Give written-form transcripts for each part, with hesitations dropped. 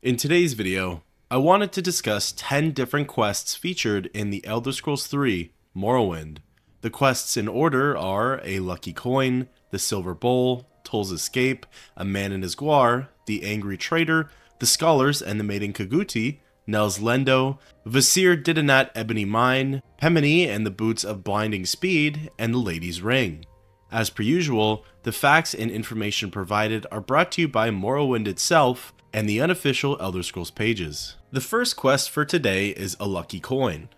In today's video, I wanted to discuss 10 different quests featured in the Elder Scrolls 3 Morrowind. The quests in order are A Lucky Coin, The Silver Bowl, Toll's Escape, A Man and His Guar, The Angry Trader, The Scholars and the Maiden Kaguti, Nell's Lendo, Vasir Didanat Ebony Mine, Pemini and the Boots of Blinding Speed, and The Lady's Ring. As per usual, the facts and information provided are brought to you by Morrowind itself and the unofficial Elder Scrolls pages. The first quest for today is A Lucky Coin.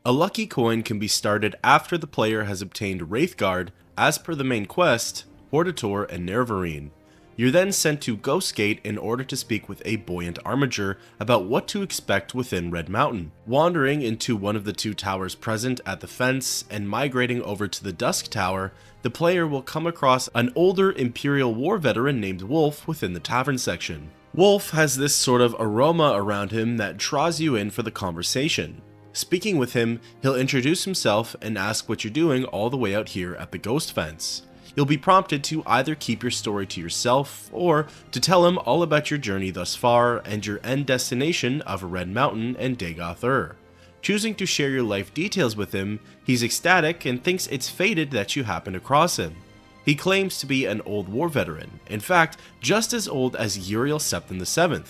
A Lucky Coin can be started after the player has obtained Wraithguard as per the main quest, Hortator and Nerevarine. You're then sent to Ghostgate in order to speak with a Buoyant Armiger about what to expect within Red Mountain. Wandering into one of the two towers present at the fence and migrating over to the Dusk Tower, the player will come across an older Imperial War veteran named Wolf within the tavern section. Wolf has this sort of aroma around him that draws you in for the conversation. Speaking with him, he'll introduce himself and ask what you're doing all the way out here at the Ghost Fence. You'll be prompted to either keep your story to yourself or to tell him all about your journey thus far and your end destination of Red Mountain and Dagoth Ur. Choosing to share your life details with him, he's ecstatic and thinks it's fated that you happen across him. He claims to be an old war veteran, in fact, just as old as Uriel Septim VII.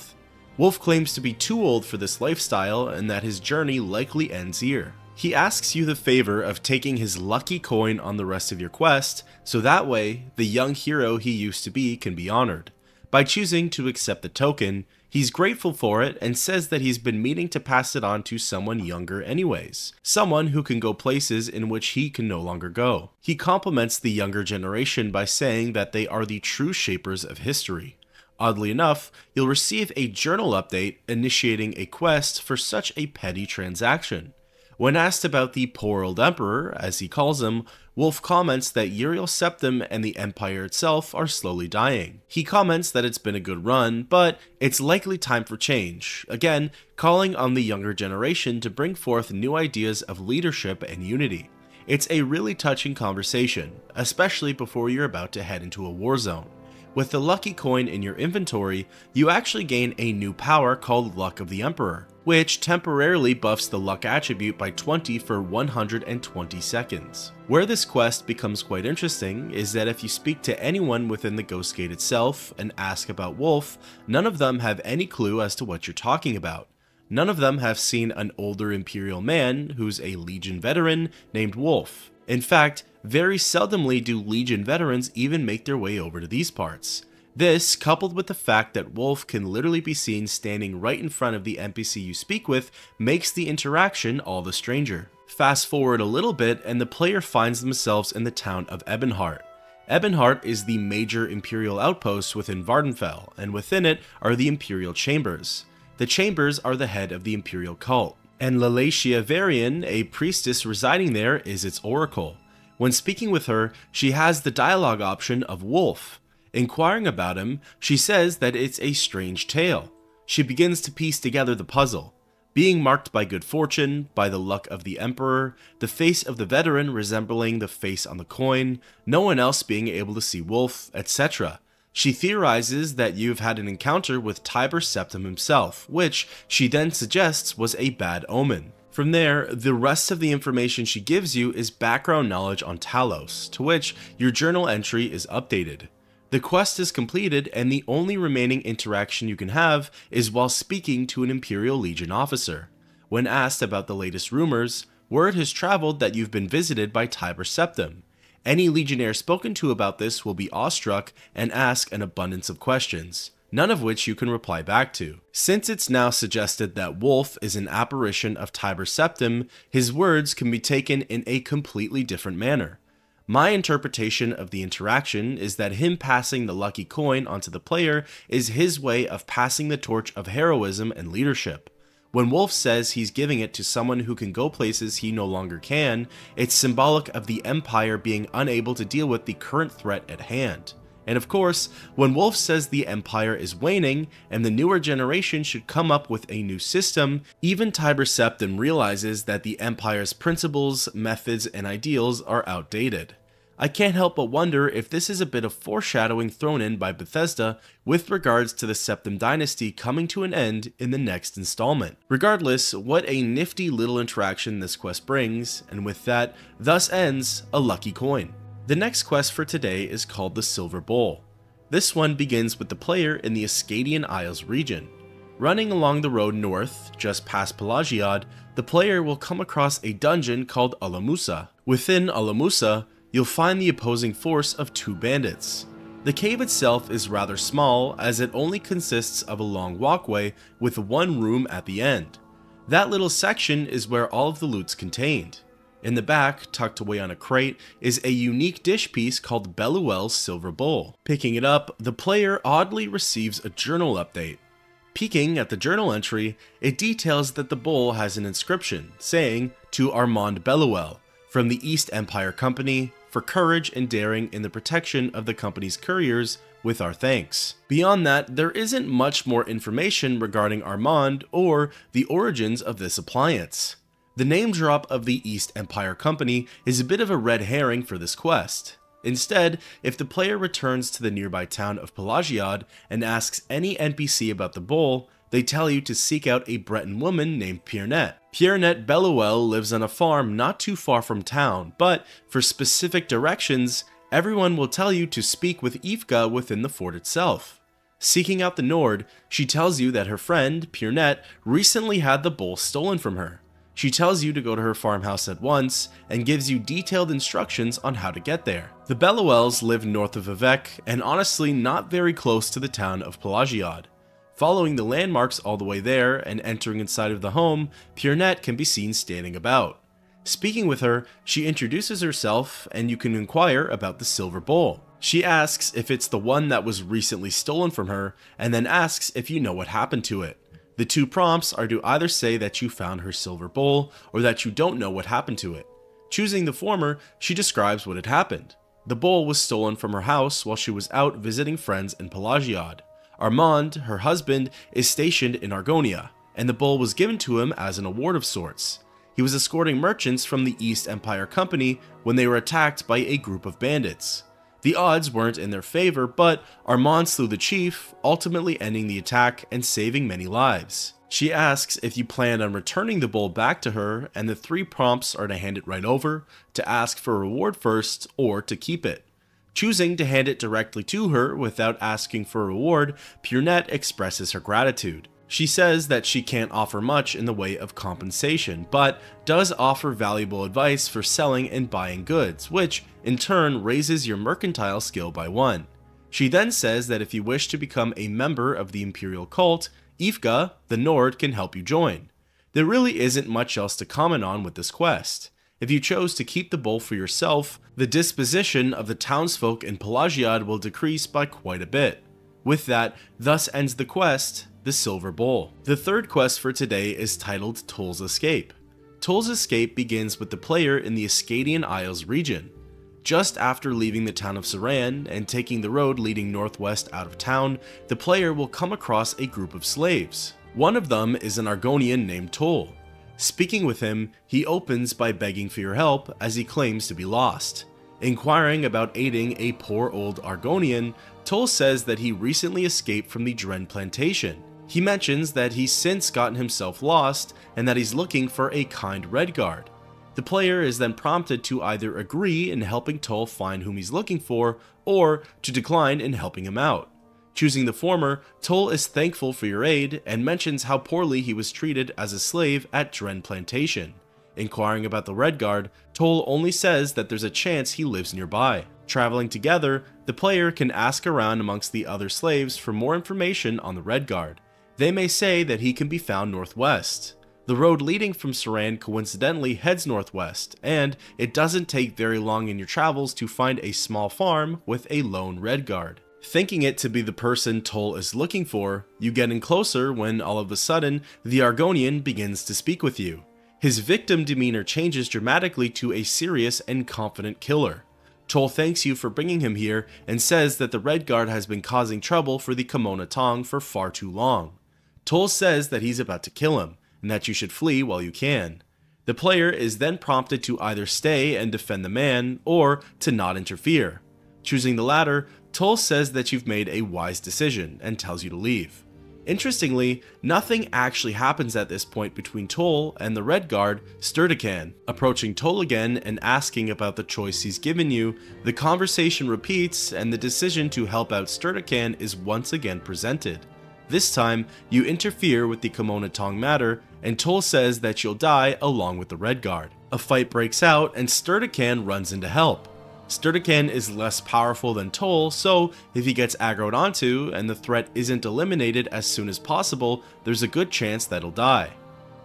Wolf claims to be too old for this lifestyle and that his journey likely ends here. He asks you the favor of taking his lucky coin on the rest of your quest, so that way, the young hero he used to be can be honored. By choosing to accept the token, he's grateful for it and says that he's been meaning to pass it on to someone younger anyways, someone who can go places in which he can no longer go. He compliments the younger generation by saying that they are the true shapers of history. Oddly enough, you'll receive a journal update initiating a quest for such a petty transaction. When asked about the poor old emperor, as he calls him, Wolf comments that Uriel Septim and the empire itself are slowly dying. He comments that it's been a good run, but it's likely time for change, again calling on the younger generation to bring forth new ideas of leadership and unity. It's a really touching conversation, especially before you're about to head into a war zone. With the lucky coin in your inventory, you actually gain a new power called Luck of the Emperor, which temporarily buffs the luck attribute by 20 for 120 seconds. Where this quest becomes quite interesting is that if you speak to anyone within the Ghost Gate itself and ask about Wolf, none of them have any clue as to what you're talking about. None of them have seen an older Imperial man who's a Legion veteran named Wolf. In fact, very seldomly do Legion veterans even make their way over to these parts. This, coupled with the fact that Wolf can literally be seen standing right in front of the NPC you speak with, makes the interaction all the stranger. Fast forward a little bit and the player finds themselves in the town of Ebonheart. Ebonheart is the major Imperial outpost within Vardenfell, and within it are the Imperial Chambers. The Chambers are the head of the Imperial cult, and Lalatia Varian, a priestess residing there, is its oracle. When speaking with her, she has the dialogue option of Wolf. Inquiring about him, she says that it's a strange tale. She begins to piece together the puzzle, being marked by good fortune, by the luck of the Emperor, the face of the veteran resembling the face on the coin, no one else being able to see Wolf, etc. She theorizes that you've had an encounter with Tiber Septim himself, which she then suggests was a bad omen. From there, the rest of the information she gives you is background knowledge on Talos, to which your journal entry is updated. The quest is completed and the only remaining interaction you can have is while speaking to an Imperial Legion officer. When asked about the latest rumors, word has traveled that you've been visited by Tiber Septim. Any Legionnaire spoken to about this will be awestruck and ask an abundance of questions, none of which you can reply back to. Since it's now suggested that Wolf is an apparition of Tiber Septim, his words can be taken in a completely different manner. My interpretation of the interaction is that him passing the lucky coin onto the player is his way of passing the torch of heroism and leadership. When Wolf says he's giving it to someone who can go places he no longer can, it's symbolic of the Empire being unable to deal with the current threat at hand. And of course, when Wolf says the Empire is waning and the newer generation should come up with a new system, even Tiber Septim realizes that the Empire's principles, methods, and ideals are outdated. I can't help but wonder if this is a bit of foreshadowing thrown in by Bethesda with regards to the Septim Dynasty coming to an end in the next installment. Regardless, what a nifty little interaction this quest brings, and with that, thus ends a lucky coin. The next quest for today is called the Silver Bowl. This one begins with the player in the Ascadian Isles region. Running along the road north, just past Pelagiad, the player will come across a dungeon called Alamusa. Within Alamusa, you'll find the opposing force of 2 bandits. The cave itself is rather small, as it only consists of a long walkway with 1 room at the end. That little section is where all of the loot's contained. In the back, tucked away on a crate, is a unique dish piece called Belluel's Silver Bowl. Picking it up, the player oddly receives a journal update. Peeking at the journal entry, it details that the bowl has an inscription saying, "To Armand Belluel, from the East Empire Company, for courage and daring in the protection of the company's couriers, with our thanks." Beyond that, there isn't much more information regarding Armand or the origins of this appliance. The name drop of the East Empire Company is a bit of a red herring for this quest. Instead, if the player returns to the nearby town of Pelagiad and asks any NPC about the bowl, they tell you to seek out a Breton woman named Piernette. Piernette Belluel lives on a farm not too far from town, but for specific directions, everyone will tell you to speak with Yvka within the fort itself. Seeking out the Nord, she tells you that her friend, Piernette, recently had the bowl stolen from her. She tells you to go to her farmhouse at once, and gives you detailed instructions on how to get there. The Belluels live north of Vivec, and honestly not very close to the town of Pelagiad. Following the landmarks all the way there, and entering inside of the home, Piernette can be seen standing about. Speaking with her, she introduces herself, and you can inquire about the Silver Bowl. She asks if it's the one that was recently stolen from her, and then asks if you know what happened to it. The 2 prompts are to either say that you found her silver bowl, or that you don't know what happened to it. Choosing the former, she describes what had happened. The bowl was stolen from her house while she was out visiting friends in Pelagiad. Armand, her husband, is stationed in Argonia, and the bowl was given to him as an award of sorts. He was escorting merchants from the East Empire Company when they were attacked by a group of bandits. The odds weren't in their favor, but Armand slew the chief, ultimately ending the attack and saving many lives. She asks if you plan on returning the bowl back to her, and the 3 prompts are to hand it right over, to ask for a reward first, or to keep it. Choosing to hand it directly to her without asking for a reward, Piernette expresses her gratitude. She says that she can't offer much in the way of compensation, but does offer valuable advice for selling and buying goods, which in turn raises your mercantile skill by 1. She then says that if you wish to become a member of the Imperial cult, Yvka, the Nord, can help you join. There really isn't much else to comment on with this quest. If you chose to keep the bowl for yourself, the disposition of the townsfolk in Pelagiad will decrease by quite a bit. With that, thus ends the quest, the Silver Bowl. The third quest for today is titled Toll's Escape. Toll's Escape begins with the player in the Ascadian Isles region. Just after leaving the town of Saran and taking the road leading northwest out of town, the player will come across a group of slaves. One of them is an Argonian named Toll. Speaking with him, he opens by begging for your help as he claims to be lost. Inquiring about aiding a poor old Argonian, Toll says that he recently escaped from the Dren plantation. He mentions that he's since gotten himself lost and that he's looking for a kind Redguard. The player is then prompted to either agree in helping Toll find whom he's looking for, or to decline in helping him out. Choosing the former, Toll is thankful for your aid and mentions how poorly he was treated as a slave at Dren Plantation. Inquiring about the Redguard, Toll only says that there's a chance he lives nearby. Traveling together, the player can ask around amongst the other slaves for more information on the Redguard. They may say that he can be found northwest. The road leading from Saran coincidentally heads northwest, and it doesn't take very long in your travels to find a small farm with a lone Redguard. Thinking it to be the person Toll is looking for, you get in closer when all of a sudden, the Argonian begins to speak with you. His victim demeanor changes dramatically to a serious and confident killer. Toll thanks you for bringing him here and says that the Redguard has been causing trouble for the Kimona Tong for far too long. Toll says that he's about to kill him, and that you should flee while you can. The The player is then prompted to either stay and defend the man, or to not interfere. Choosing the latter, Toll says that you've made a wise decision and tells you to leave. Interestingly, nothing actually happens at this point between Toll and the Red Guard, Sturdican. Approaching Toll again and asking about the choice he's given you, the conversation repeats and the decision to help out Sturdican is once again presented. This time, you interfere with the Kemonatong matter, and Toll says that you'll die along with the Red Guard. A fight breaks out and Sturdican runs in to help. Sturdican is less powerful than Toll, so if he gets aggroed onto and the threat isn't eliminated as soon as possible, there's a good chance that he'll die.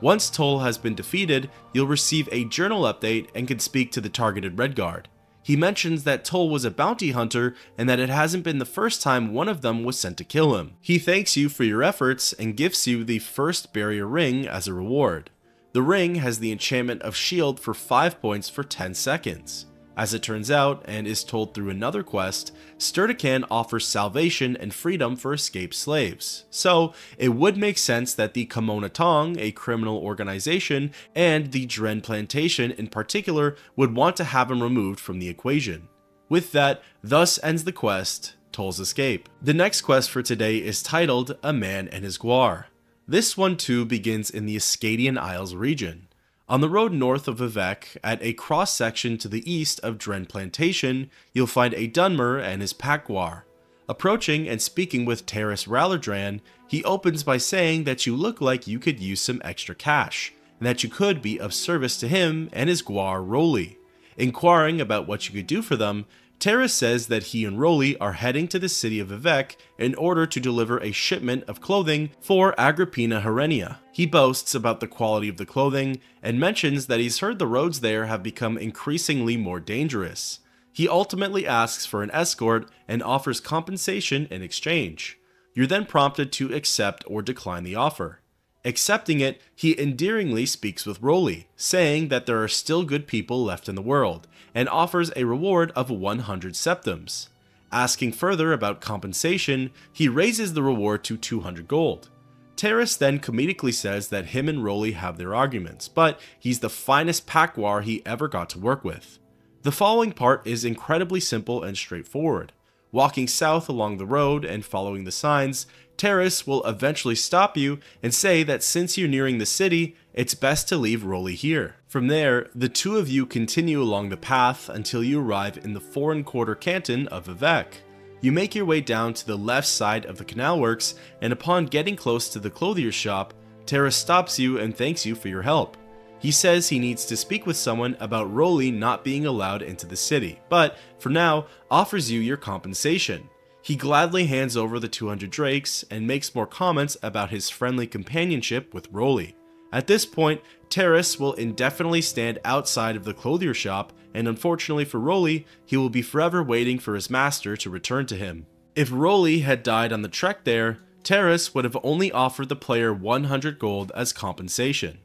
Once Toll has been defeated, you'll receive a journal update and can speak to the targeted Red Guard. He mentions that Toll was a bounty hunter and that it hasn't been the first time one of them was sent to kill him. He thanks you for your efforts and gifts you the first barrier ring as a reward. The ring has the enchantment of shield for 5 points for 10 seconds. As it turns out, and is told through another quest, Sturdican offers salvation and freedom for escaped slaves. So, it would make sense that the Kemonatong, a criminal organization, and the Dren Plantation in particular would want to have him removed from the equation. With that, thus ends the quest, Toll's Escape. The next quest for today is titled A Man and His Gwar. This one too begins in the Ascadian Isles region. On the road north of Vivec, at a cross-section to the east of Dren Plantation, you'll find a Dunmer and his pack gwar. Approaching and speaking with Terrace Rallerdran, he opens by saying that you look like you could use some extra cash, and that you could be of service to him and his gwar Roly. Inquiring about what you could do for them, Terrace says that he and Roly are heading to the city of Vivec in order to deliver a shipment of clothing for Agrippina Herenia. He boasts about the quality of the clothing and mentions that he's heard the roads there have become increasingly more dangerous. He ultimately asks for an escort and offers compensation in exchange. You're then prompted to accept or decline the offer. Accepting it, he endearingly speaks with Roly, saying that there are still good people left in the world, and offers a reward of 100 septums. Asking further about compensation, he raises the reward to 200 gold. Terrace then comedically says that him and Roly have their arguments, but he's the finest pack gwar he ever got to work with. The following part is incredibly simple and straightforward. Walking south along the road and following the signs, Terrace will eventually stop you and say that since you're nearing the city, it's best to leave Roly here. From there, the two of you continue along the path until you arrive in the 4 1/4 canton of Vivec. You make your way down to the left side of the canal works, and upon getting close to the clothier's shop, Terrace stops you and thanks you for your help. He says he needs to speak with someone about Roly not being allowed into the city, but for now, offers you your compensation. He gladly hands over the 200 drakes and makes more comments about his friendly companionship with Roly. At this point, Terrace will indefinitely stand outside of the clothier shop, and unfortunately for Roly, he will be forever waiting for his master to return to him. If Roly had died on the trek there, Terrace would have only offered the player 100 gold as compensation,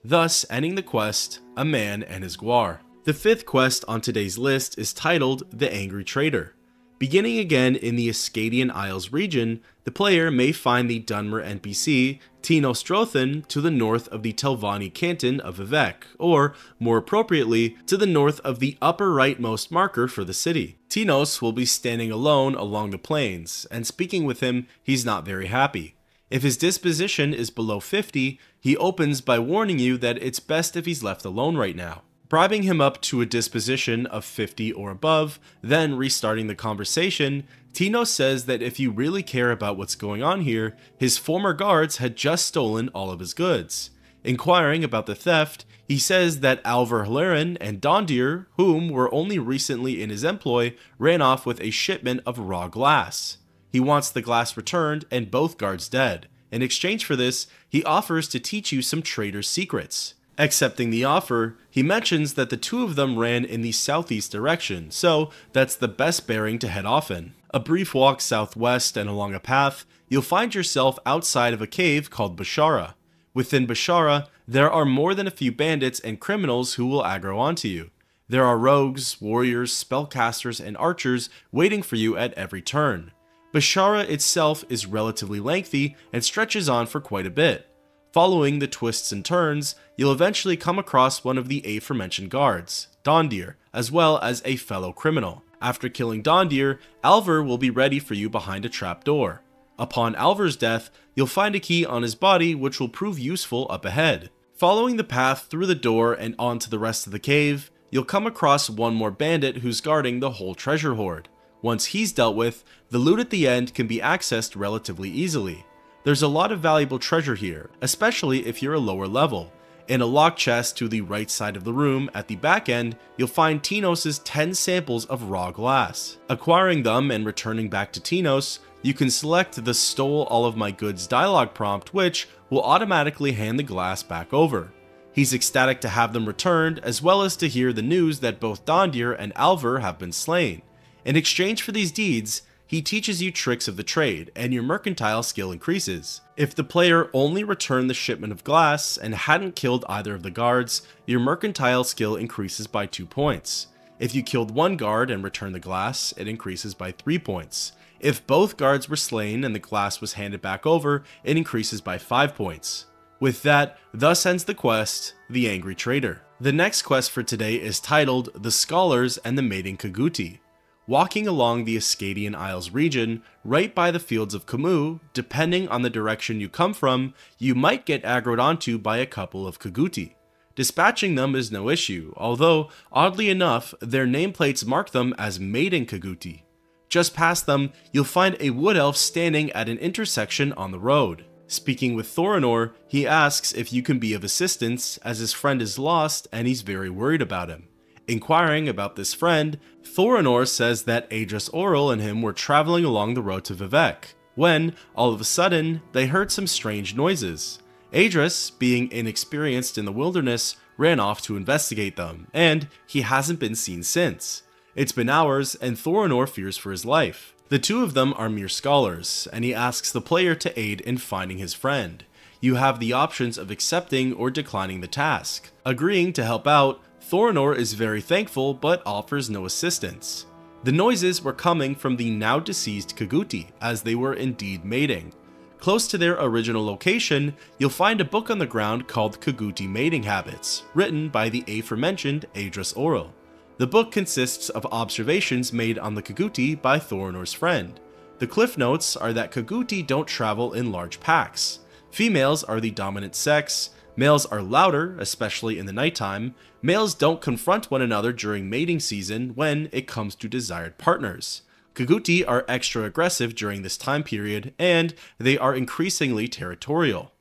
thus ending the quest, A Man and His Gwar. The 5th quest on today's list is titled The Angry Trader. Beginning again in the Ascadian Isles region, the player may find the Dunmer NPC Tino Strothan to the north of the Telvanni canton of Vivec, or, more appropriately, to the north of the upper rightmost marker for the city. Tinos will be standing alone along the plains, and speaking with him, he's not very happy. If his disposition is below 50, he opens by warning you that it's best if he's left alone right now. Bribing him up to a disposition of 50 or above, then restarting the conversation, Tino says that if you really care about what's going on here, his former guards had just stolen all of his goods. Inquiring about the theft, he says that Alvar Halerin and Dondir, whom were only recently in his employ, ran off with a shipment of raw glass. He wants the glass returned and both guards dead. In exchange for this, he offers to teach you some trader's secrets. Accepting the offer, he mentions that the two of them ran in the southeast direction, so that's the best bearing to head off in. A brief walk southwest and along a path, you'll find yourself outside of a cave called Bashara. Within Bashara, there are more than a few bandits and criminals who will aggro onto you. There are rogues, warriors, spellcasters, and archers waiting for you at every turn. Bashara itself is relatively lengthy and stretches on for quite a bit. Following the twists and turns, you'll eventually come across one of the aforementioned guards, Dondir, as well as a fellow criminal. After killing Dondir, Alvar will be ready for you behind a trapdoor. Upon Alvar's death, you'll find a key on his body which will prove useful up ahead. Following the path through the door and onto the rest of the cave, you'll come across one more bandit who's guarding the whole treasure hoard. Once he's dealt with, the loot at the end can be accessed relatively easily. There's a lot of valuable treasure here, especially if you're a lower level. In a lock chest to the right side of the room at the back end, you'll find Tinos' 10 samples of raw glass. Acquiring them and returning back to Tinos, you can select the "Stole all of my goods" dialogue prompt, which will automatically hand the glass back over. He's ecstatic to have them returned, as well as to hear the news that both Dondir and Alvar have been slain. In exchange for these deeds, he teaches you tricks of the trade, and your mercantile skill increases. If the player only returned the shipment of glass and hadn't killed either of the guards, your mercantile skill increases by 2 points. If you killed one guard and returned the glass, it increases by 3 points. If both guards were slain and the glass was handed back over, it increases by 5 points. With that, thus ends the quest, The Angry Trader. The next quest for today is titled The Scholars and the Maiden Kaguti. Walking along the Ascadian Isles region, right by the fields of Camus, depending on the direction you come from, you might get aggroed onto by a couple of Kaguti. Dispatching them is no issue, although, oddly enough, their nameplates mark them as Maiden Kaguti. Just past them, you'll find a wood elf standing at an intersection on the road. Speaking with Thorinor, he asks if you can be of assistance, as his friend is lost and he's very worried about him. Inquiring about this friend, Thorinor says that elderscrolls and him were traveling along the road to Vivec, when, all of a sudden, they heard some strange noises. Idris, being inexperienced in the wilderness, ran off to investigate them, and he hasn't been seen since. It's been hours, and Thorinor fears for his life. The two of them are mere scholars, and he asks the player to aid in finding his friend. You have the options of accepting or declining the task. Agreeing to help out, Thorinor is very thankful but offers no assistance. The noises were coming from the now deceased Kaguti, as they were indeed mating. Close to their original location, you'll find a book on the ground called Kaguti Mating Habits, written by the aforementioned elderscrolls. The book consists of observations made on the Kaguti by Thorinor's friend. The cliff notes are that Kaguti don't travel in large packs. Females are the dominant sex, males are louder, especially in the nighttime, males don't confront one another during mating season when it comes to desired partners. Kaguti are extra aggressive during this time period, and they are increasingly territorial.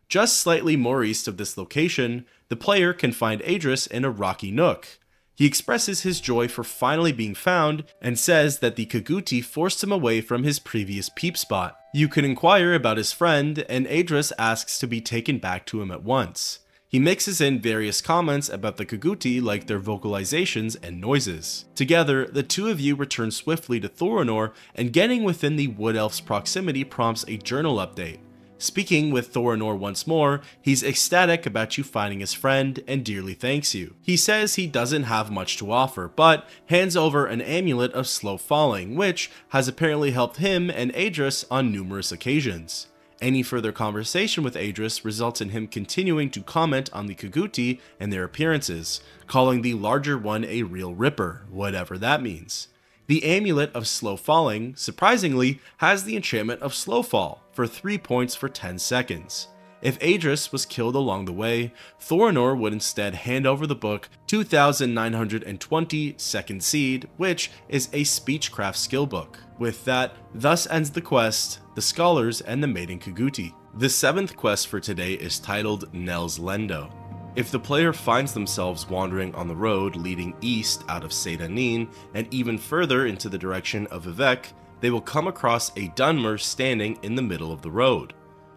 Just slightly more east of this location, the player can find Idris in a rocky nook. He expresses his joy for finally being found and says that the Kaguti forced him away from his previous peep spot. You can inquire about his friend, and Idris asks to be taken back to him at once. He mixes in various comments about the Kaguti, like their vocalizations and noises. Together, the two of you return swiftly to Thorinor, and getting within the wood elf's proximity prompts a journal update. Speaking with Thorinor once more, he's ecstatic about you finding his friend and dearly thanks you. He says he doesn't have much to offer, but hands over an amulet of slow falling, which has apparently helped him and Idris on numerous occasions. Any further conversation with Idris results in him continuing to comment on the Kaguti and their appearances, calling the larger one a real ripper, whatever that means. The amulet of slow falling, surprisingly, has the enchantment of slow fall for 3 points for 10 seconds. If Idris was killed along the way, Thorinor would instead hand over the book 2920 Second Seed, which is a speechcraft skill book. With that, thus ends the quest, The Scholars and the Maiden Kaguti. The 7th quest for today is titled Nell's Lendo. If the player finds themselves wandering on the road leading east out of Sedanin and even further into the direction of Vivec, they will come across a Dunmer standing in the middle of the road.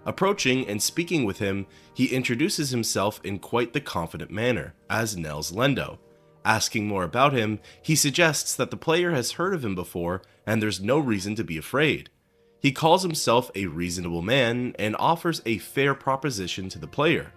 Approaching and speaking with him, he introduces himself in quite the confident manner, as Nell's Lendo. Asking more about him, he suggests that the player has heard of him before and there's no reason to be afraid. He calls himself a reasonable man and offers a fair proposition to the player.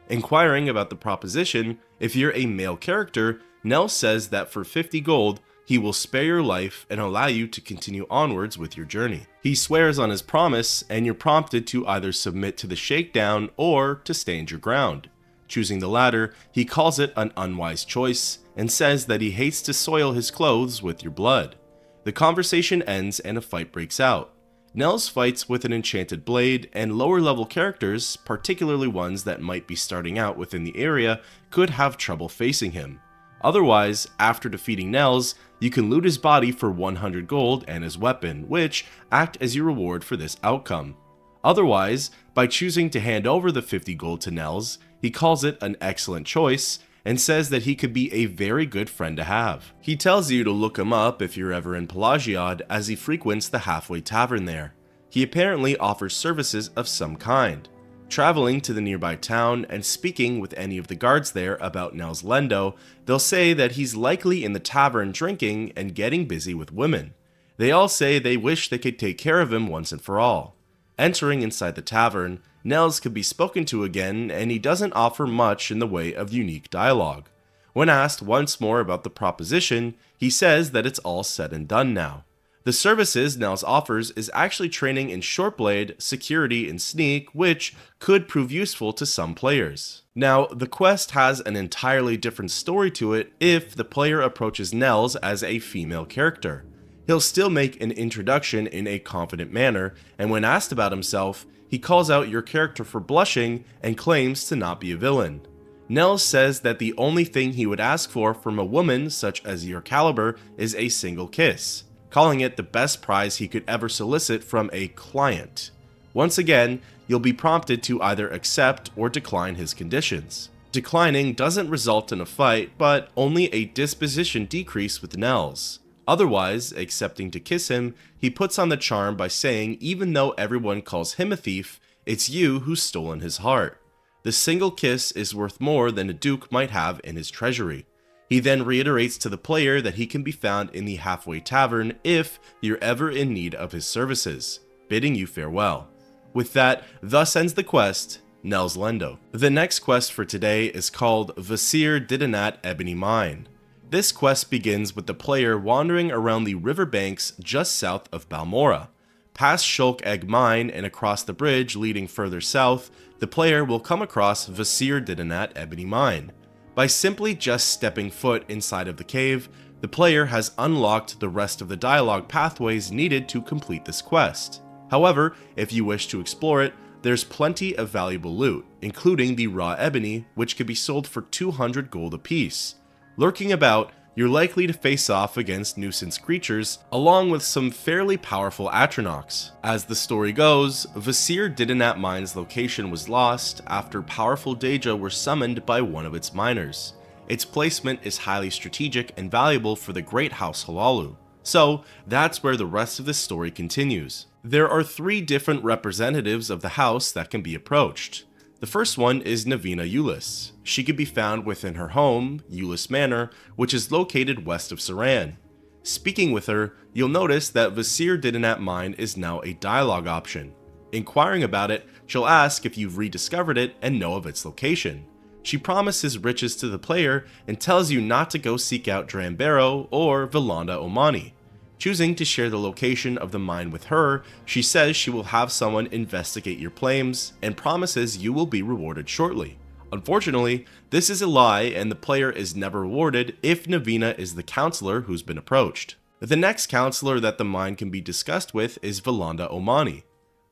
Inquiring about the proposition, if you're a male character, Nell says that for 50 gold, he will spare your life and allow you to continue onwards with your journey. He swears on his promise, and you're prompted to either submit to the shakedown or to stand your ground. Choosing the latter, he calls it an unwise choice and says that he hates to soil his clothes with your blood. The conversation ends and a fight breaks out. Nels fights with an enchanted blade, and lower level characters, particularly ones that might be starting out within the area, could have trouble facing him. Otherwise, after defeating Nels, you can loot his body for 100 gold and his weapon, which act as your reward for this outcome. Otherwise, by choosing to hand over the 50 gold to Nels, he calls it an excellent choice and says that he could be a very good friend to have. He tells you to look him up if you're ever in Pelagiad, as he frequents the halfway tavern there. He apparently offers services of some kind. Traveling to the nearby town and speaking with any of the guards there about Nels Lendo, they'll say that he's likely in the tavern drinking and getting busy with women. They all say they wish they could take care of him once and for all. Entering inside the tavern, Nels can be spoken to again, and he doesn't offer much in the way of unique dialogue. When asked once more about the proposition, he says that it's all said and done now. The services Nels offers is actually training in shortblade, security, and sneak, which could prove useful to some players. Now, the quest has an entirely different story to it if the player approaches Nels as a female character. He'll still make an introduction in a confident manner, and when asked about himself, he calls out your character for blushing and claims to not be a villain. Nels says that the only thing he would ask for from a woman such as your caliber is a single kiss, calling it the best prize he could ever solicit from a client. Once again, you'll be prompted to either accept or decline his conditions. Declining doesn't result in a fight, but only a disposition decrease with Nels. Otherwise, accepting to kiss him, he puts on the charm by saying even though everyone calls him a thief, it's you who's stolen his heart. The single kiss is worth more than a duke might have in his treasury. He then reiterates to the player that he can be found in the halfway tavern if you're ever in need of his services, bidding you farewell. With that, thus ends the quest, Nels Lendo. The next quest for today is called Vasir Didanat Ebony Mine. This quest begins with the player wandering around the riverbanks just south of Balmora. Past Shulk Egg Mine and across the bridge leading further south, the player will come across Vasir Didanat Ebony Mine. By simply just stepping foot inside of the cave, the player has unlocked the rest of the dialogue pathways needed to complete this quest. However, if you wish to explore it, there's plenty of valuable loot, including the raw ebony, which can be sold for 200 gold apiece. Lurking about, you're likely to face off against nuisance creatures, along with some fairly powerful Atronachs. As the story goes, Vasir Didanat Mine's location was lost after powerful Deja were summoned by one of its miners. Its placement is highly strategic and valuable for the Great House Halalu. So, that's where the rest of the story continues. There are 3 different representatives of the house that can be approached. The first one is Navina Ulis. She can be found within her home, Ulis Manor, which is located west of Saran. Speaking with her, you'll notice that Vasir Didanat Mine is now a dialogue option. Inquiring about it, she'll ask if you've rediscovered it and know of its location. She promises riches to the player and tells you not to go seek out Drambero or Vilanda Omani. Choosing to share the location of the mine with her, she says she will have someone investigate your claims and promises you will be rewarded shortly. Unfortunately, this is a lie and the player is never rewarded if Navina is the counselor who's been approached. The next counselor that the mine can be discussed with is Vilanda Omani.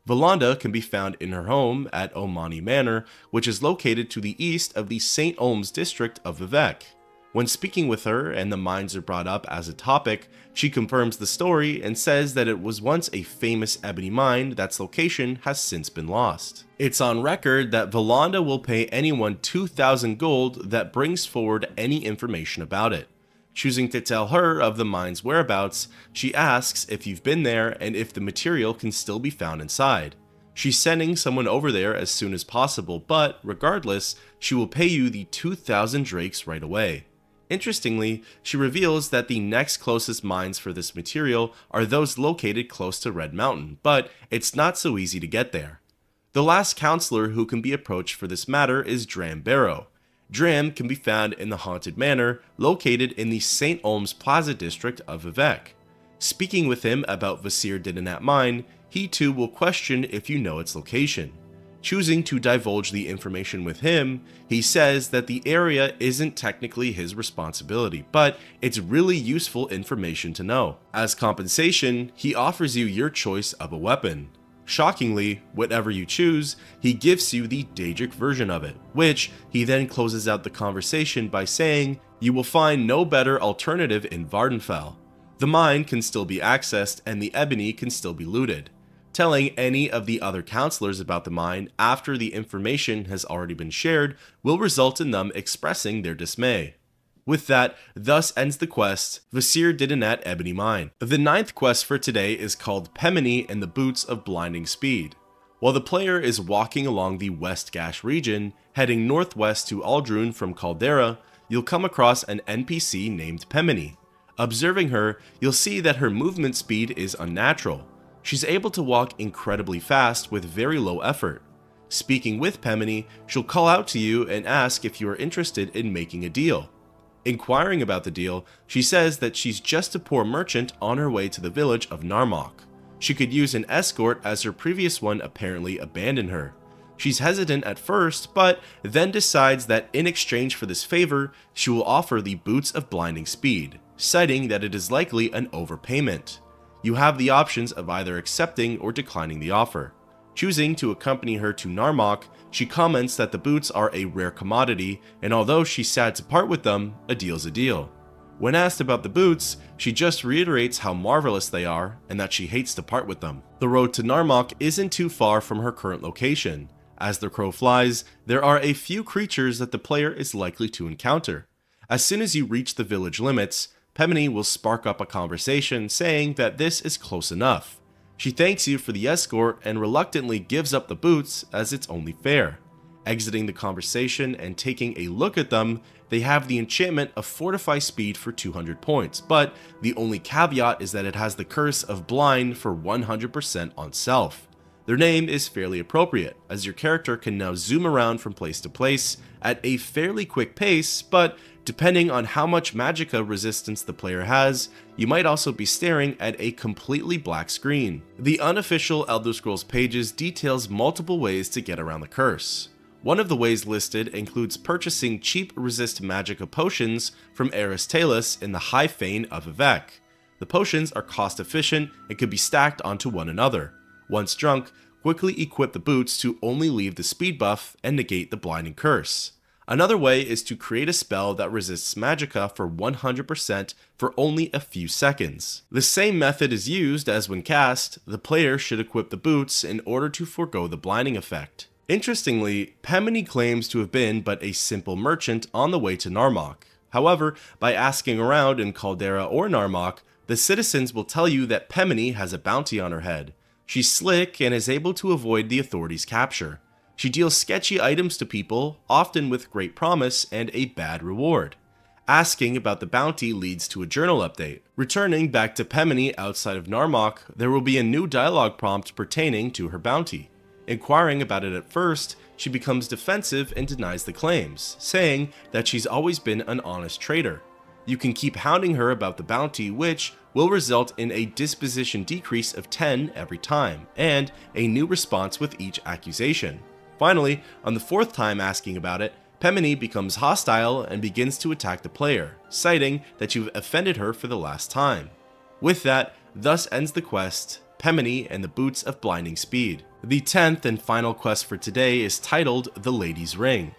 Vilanda can be found in her home at Omani Manor, which is located to the east of the St. Olms district of Vivek. When speaking with her and the mines are brought up as a topic, she confirms the story and says that it was once a famous ebony mine that's location has since been lost. It's on record that Vilanda will pay anyone 2,000 gold that brings forward any information about it. Choosing to tell her of the mine's whereabouts, she asks if you've been there and if the material can still be found inside. She's sending someone over there as soon as possible, but regardless, she will pay you the 2,000 drakes right away. Interestingly, she reveals that the next closest mines for this material are those located close to Red Mountain, but it's not so easy to get there. The last counselor who can be approached for this matter is Drambero. Dram can be found in the Haunted Manor, located in the St. Olm's Plaza district of Vivec. Speaking with him about Vasir Didinat Mine, he too will question if you know its location. Choosing to divulge the information with him, he says that the area isn't technically his responsibility, but it's really useful information to know. As compensation, he offers you your choice of a weapon. Shockingly, whatever you choose, he gives you the Daedric version of it, which he then closes out the conversation by saying, "You will find no better alternative in Vardenfell. The mine can still be accessed and the ebony can still be looted." Telling any of the other counselors about the mine after the information has already been shared will result in them expressing their dismay. With that, thus ends the quest, Vasir Didinat Ebony Mine. The 9th quest for today is called Pemini and the Boots of Blinding Speed. While the player is walking along the West Gash region, heading northwest to Aldrune from Caldera, you'll come across an NPC named Pemini. Observing her, you'll see that her movement speed is unnatural. She's able to walk incredibly fast with very low effort. Speaking with Pemini, she'll call out to you and ask if you are interested in making a deal. Inquiring about the deal, she says that she's just a poor merchant on her way to the village of Narmok. She could use an escort as her previous one apparently abandoned her. She's hesitant at first, but then decides that in exchange for this favor, she will offer the Boots of Blinding Speed, citing that it is likely an overpayment. You have the options of either accepting or declining the offer. Choosing to accompany her to Narmok, she comments that the boots are a rare commodity, and although she's sad to part with them, a deal's a deal. When asked about the boots, she just reiterates how marvelous they are and that she hates to part with them. The road to Narmok isn't too far from her current location. As the crow flies, there are a few creatures that the player is likely to encounter. As soon as you reach the village limits, Pemini will spark up a conversation saying that this is close enough. She thanks you for the escort and reluctantly gives up the boots as it's only fair. Exiting the conversation and taking a look at them, they have the enchantment of Fortify Speed for 200 points, but the only caveat is that it has the curse of Blind for 100% on self. Their name is fairly appropriate, as your character can now zoom around from place to place at a fairly quick pace, but depending on how much magicka resistance the player has, you might also be staring at a completely black screen. The unofficial Elder Scrolls pages details multiple ways to get around the curse. One of the ways listed includes purchasing cheap resist magicka potions from Eris Talus in the High Fane of Vivec. The potions are cost efficient and can be stacked onto one another. Once drunk, quickly equip the boots to only leave the speed buff and negate the blinding curse. Another way is to create a spell that resists magicka for 100% for only a few seconds. The same method is used as when cast, the player should equip the boots in order to forego the blinding effect. Interestingly, Pemini claims to have been but a simple merchant on the way to Narmok. However, by asking around in Caldera or Narmok, the citizens will tell you that Pemini has a bounty on her head. She's slick and is able to avoid the authorities' capture. She deals sketchy items to people, often with great promise and a bad reward. Asking about the bounty leads to a journal update. Returning back to Pemini outside of Narmok, there will be a new dialogue prompt pertaining to her bounty. Inquiring about it at first, she becomes defensive and denies the claims, saying that she's always been an honest trader. You can keep hounding her about the bounty, which will result in a disposition decrease of 10 every time, and a new response with each accusation. Finally, on the 4th time asking about it, Pemini becomes hostile and begins to attack the player, citing that you've offended her for the last time. With that, thus ends the quest, Pemini and the Boots of Blinding Speed. The 10th and final quest for today is titled The Lady's Ring.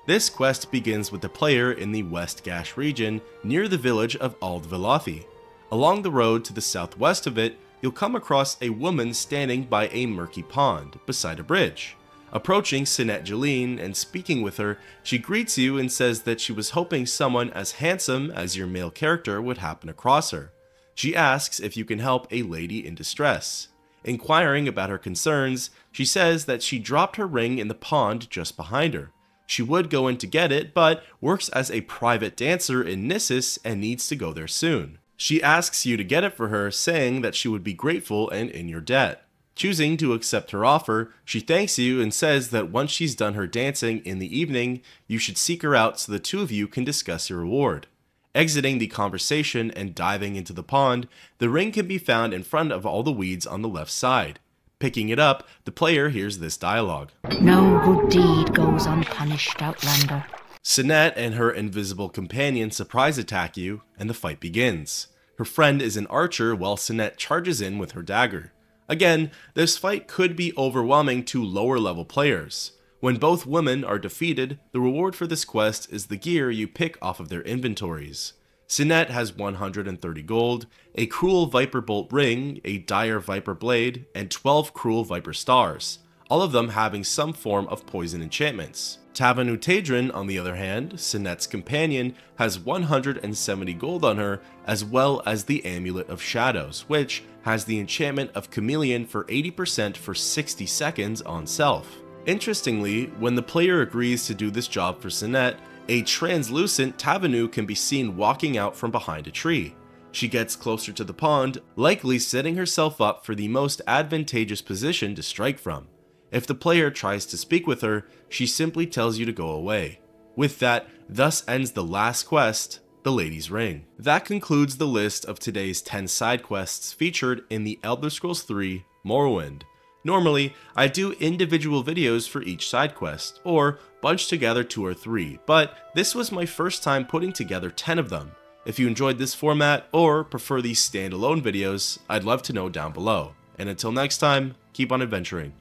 This quest begins with the player in the West Gash region near the village of Ald Velothi. Along the road to the southwest of it, you'll come across a woman standing by a murky pond beside a bridge. Approaching Sinet Jeline and speaking with her, she greets you and says that she was hoping someone as handsome as your male character would happen across her. She asks if you can help a lady in distress. Inquiring about her concerns, she says that she dropped her ring in the pond just behind her. She would go in to get it, but works as a private dancer in Nissus and needs to go there soon. She asks you to get it for her, saying that she would be grateful and in your debt. Choosing to accept her offer, she thanks you and says that once she's done her dancing in the evening, you should seek her out so the two of you can discuss your reward. Exiting the conversation and diving into the pond, the ring can be found in front of all the weeds on the left side. Picking it up, the player hears this dialogue. No good deed goes unpunished, Outlander. Sinette and her invisible companion surprise attack you, and the fight begins. Her friend is an archer while Sinette charges in with her dagger. Again, this fight could be overwhelming to lower level players. When both women are defeated, the reward for this quest is the gear you pick off of their inventories. Sinette has 130 gold, a Cruel Viper Bolt ring, a Dire Viper blade, and 12 Cruel Viper stars, all of them having some form of poison enchantments. Tavanu Tadrin, on the other hand, Sinette's companion, has 170 gold on her, as well as the Amulet of Shadows, which has the enchantment of Chameleon for 80% for 60 seconds on self. Interestingly, when the player agrees to do this job for Sinette, a translucent Tavanu can be seen walking out from behind a tree. She gets closer to the pond, likely setting herself up for the most advantageous position to strike from. If the player tries to speak with her, she simply tells you to go away. With that, thus ends the last quest, the Lady's Ring. That concludes the list of today's 10 side quests featured in the Elder Scrolls 3 Morrowind. Normally, I do individual videos for each side quest, or bunch together 2 or 3, but this was my first time putting together 10 of them. If you enjoyed this format, or prefer these standalone videos, I'd love to know down below. And until next time, keep on adventuring.